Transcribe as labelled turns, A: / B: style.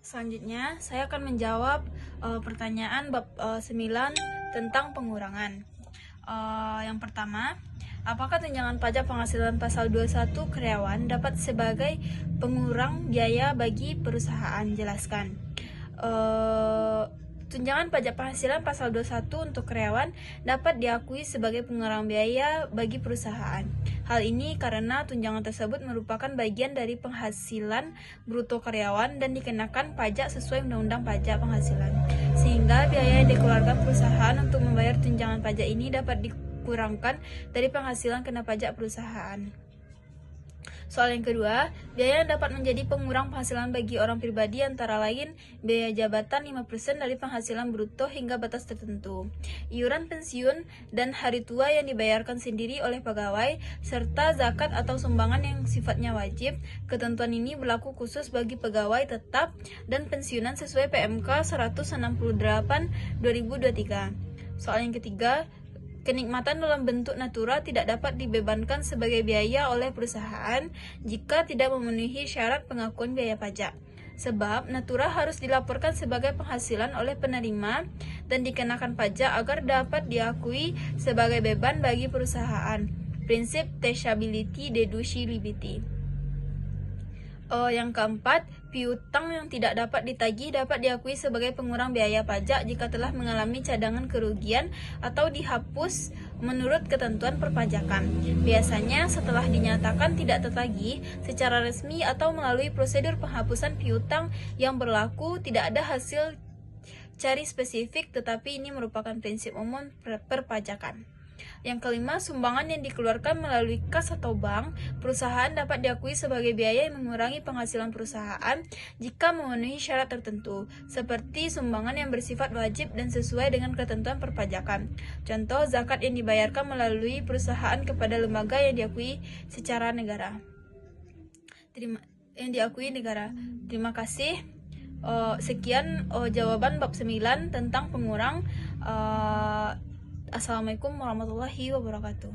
A: Selanjutnya, saya akan menjawab pertanyaan bab 9 tentang pengurangan. Yang pertama, apakah tunjangan pajak penghasilan pasal 21 karyawan dapat sebagai pengurang biaya bagi perusahaan? Jelaskan. Tunjangan pajak penghasilan pasal 21 untuk karyawan dapat diakui sebagai pengurang biaya bagi perusahaan. Hal ini karena tunjangan tersebut merupakan bagian dari penghasilan bruto karyawan dan dikenakan pajak sesuai Undang-Undang Pajak Penghasilan. Sehingga biaya yang dikeluarkan perusahaan untuk membayar tunjangan pajak ini dapat dikurangkan dari penghasilan kena pajak perusahaan. Soal yang kedua, biaya yang dapat menjadi pengurang penghasilan bagi orang pribadi antara lain biaya jabatan 5% dari penghasilan bruto hingga batas tertentu, iuran pensiun dan hari tua yang dibayarkan sendiri oleh pegawai, serta zakat atau sumbangan yang sifatnya wajib. Ketentuan ini berlaku khusus bagi pegawai tetap dan pensiunan sesuai PMK 168/2023. Soal yang ketiga, kenikmatan dalam bentuk natura tidak dapat dibebankan sebagai biaya oleh perusahaan jika tidak memenuhi syarat pengakuan biaya pajak. Sebab natura harus dilaporkan sebagai penghasilan oleh penerima dan dikenakan pajak agar dapat diakui sebagai beban bagi perusahaan. Prinsip taxability deducibility. Yang keempat, piutang yang tidak dapat ditagih dapat diakui sebagai pengurang biaya pajak jika telah mengalami cadangan kerugian atau dihapus menurut ketentuan perpajakan. Biasanya setelah dinyatakan tidak tertagih secara resmi atau melalui prosedur penghapusan piutang yang berlaku, tidak ada hasil cari spesifik, tetapi ini merupakan prinsip umum perpajakan. Yang kelima, sumbangan yang dikeluarkan melalui kas atau bank perusahaan dapat diakui sebagai biaya yang mengurangi penghasilan perusahaan jika memenuhi syarat tertentu, seperti sumbangan yang bersifat wajib dan sesuai dengan ketentuan perpajakan. Contoh, zakat yang dibayarkan melalui perusahaan kepada lembaga yang diakui secara negara. Terima kasih. Sekian jawaban bab 9 tentang pengurang. Assalamualaikum warahmatullahi wabarakatuh.